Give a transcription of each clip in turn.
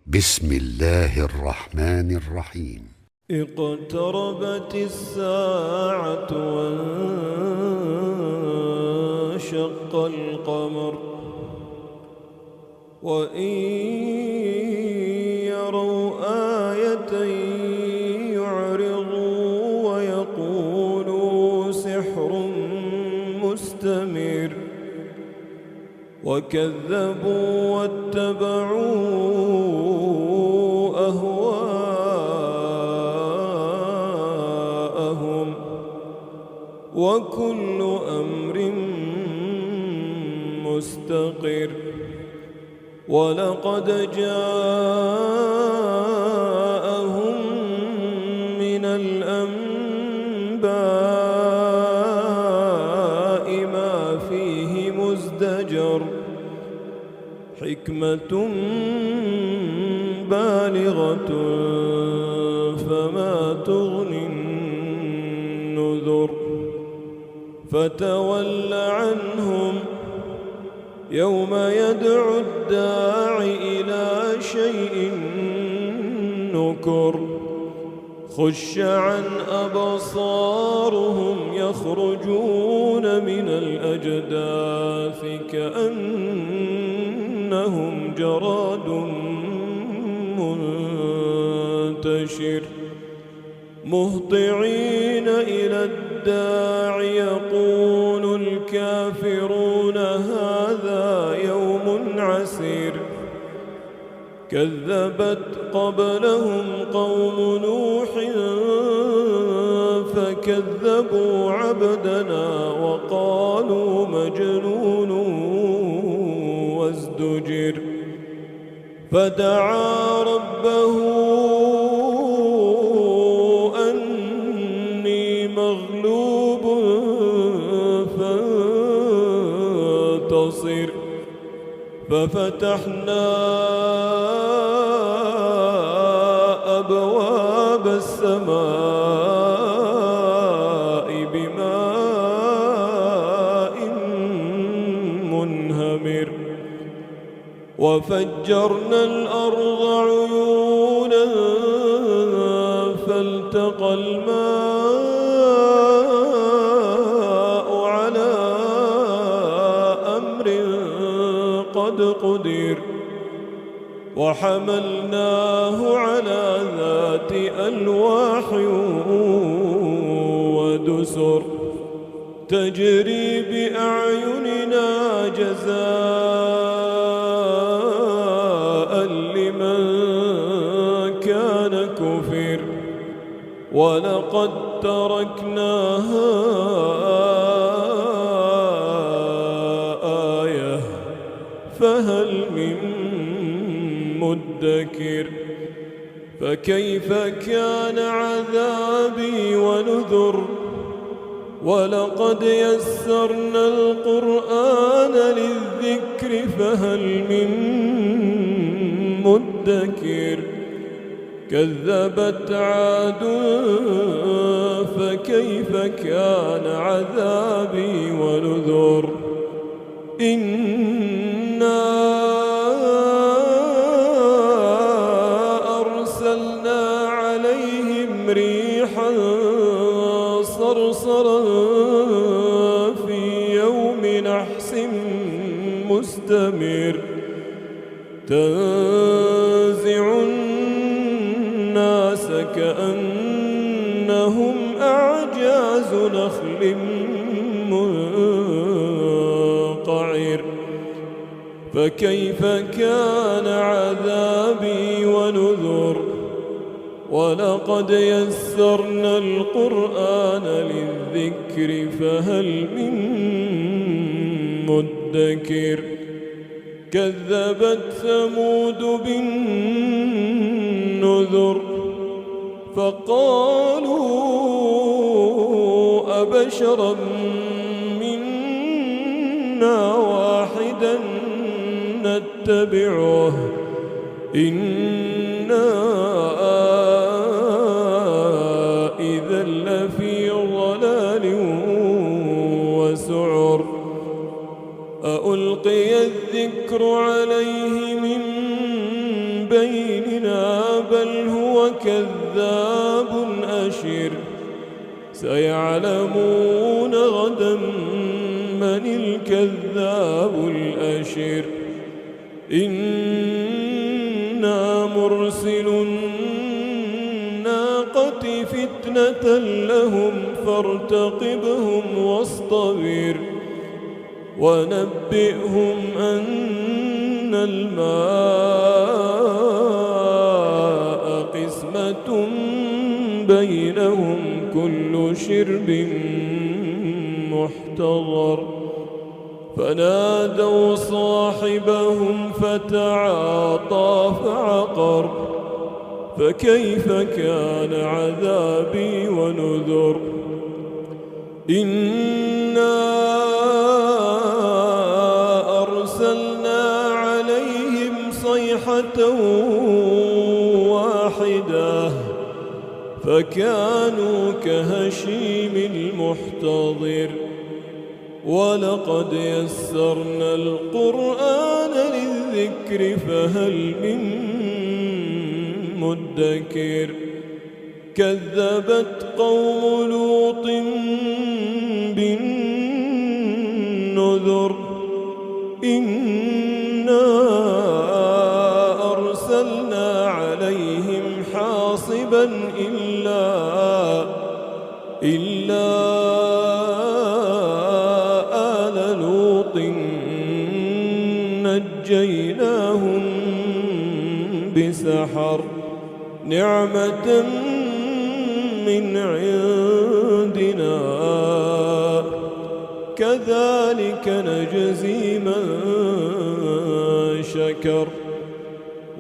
بسم الله الرحمن الرحيم. اقتربت الساعة وانشق القمر وإن يروا آية يعرضوا ويقولوا سحر مستمر وكذبوا واتبعوا أهواءهم وكل أمر مستقر ولقد جاءهم من الأنباء ما فيه مزدجر حكمة بالغة فما تغني النذر فتول عنهم يوم يدعو الداع إلى شيء نكر خش عن أبصارهم يخرجون من الأجداث كأنهم جراد منتشر مهطعين إلى الداع يقول الكافرون هذا يوم عسير كذبت قبلهم قوم نوح فكذبوا عبدنا وقالوا مجنون وازدجر فدعا ربه أني مغلوب فانتصر ففتحنا أبواب السماء بماء منهمر وفجرنا الأرض عيونا فالتقى الماء على أمر قد قدر وحملناه على ذات ألواح ودسر تجري بأعيننا جزاء لمن كان كفر ولقد تركناها آية فهل من مدكر فكيف كان عذابي ونذر ولقد يسرنا القرآن للذكر فهل من مدكر كذبت عاد فكيف كان عذابي ونذر إنا أرسلنا عليهم ريحا صرصرا في يوم نحس مستمر تنزع الناس كأنهم أعجاز نخل منقعر فكيف كان عذابي ونذر ولقد يسرنا القرآن للذكر فهل من مدكر كذبت ثمود بالنذر فقالوا أبشرا منا واحدا نتبعه إنا إذا لفي ضلال وسعر ألقي الذكر عليه من بيننا بل هو كذاب أشر سيعلمون غدا من الكذاب الأشر إنا مرسل الناقة فتنة لهم فارتقبهم واصطبر ونبئهم أن الماء قسمة بينهم كل شرب محتضر فنادوا صاحبهم فتعاطى فعقر فكيف كان عذابي ونذر إنا أرسلنا عليهم صيحة واحدة فكانوا كهشيم المحتضر ولقد يسرنا القرآن للذكر فهل من مدكر كذبت قوم لوط بالنذر إنا أرسلنا عليهم حاصبا إلا آل لوط نجيناهم بسحر نعمة من عندنا كذلك نجزي من شكر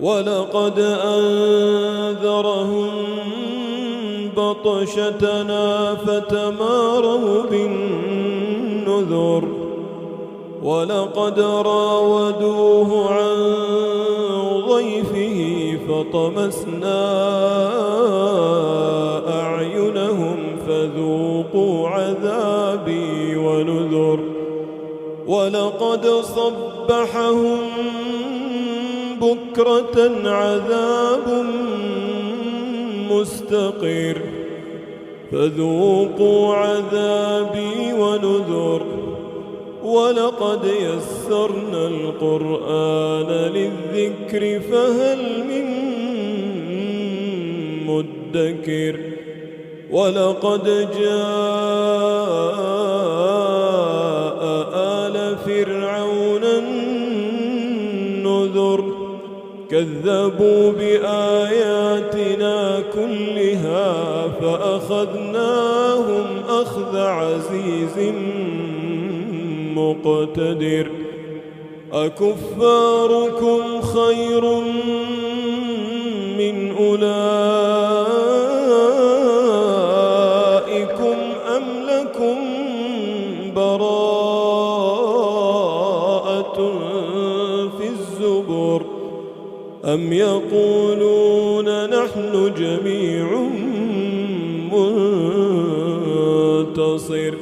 ولقد أنذرهم بطشتنا فتماروا بالنذر ولقد راودوه عن ضيفه فطمسنا أعينهم فذوقوا عذابي ونذر ولقد صبحهم بكرة عذاب مستقر فذوقوا عذابي ونذر ولقد يسرنا القرآن للذكر فهل من مدكر ولقد جاء آل فرعون النذر كذبوا بآياتنا كلها فأخذناهم أخذ عزيز مقتدر أكفاركم خير من أولئكم أم لكم براءة في الزبر أم يقولون نحن جميع منتصر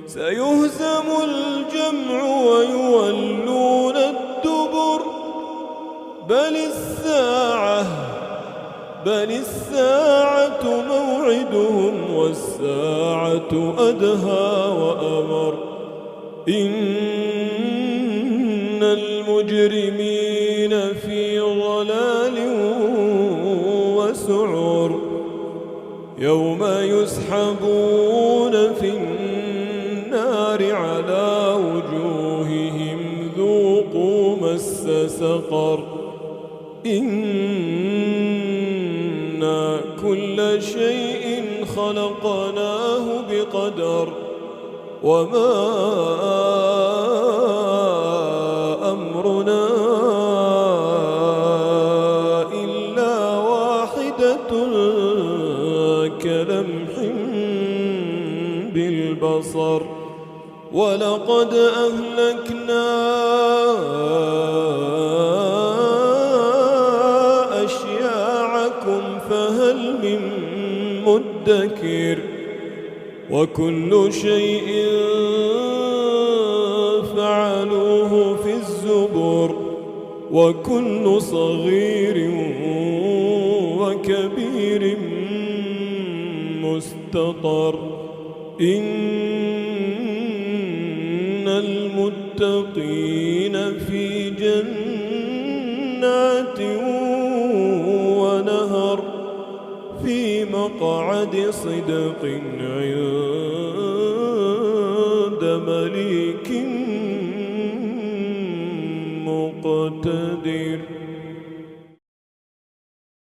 سيهزم الجمع ويولون الدبر بل الساعة موعدهم والساعة أدهى وأمر إن المجرمين في ضلال وسعر يوم يسحبون في النار على وجوههم ذوقوا مس سقر إنا كل شيء خلقناه بقدر وما أمرنا إلا واحدة كلمح بالبصر ولقد أهلكنا أشياعكم فهل من مدكر وكل شيء فعلوه في الزبر وكل صغير مستقر إن المتقين في جنات ونهر في مقعد صدق عند مليك مقتدر.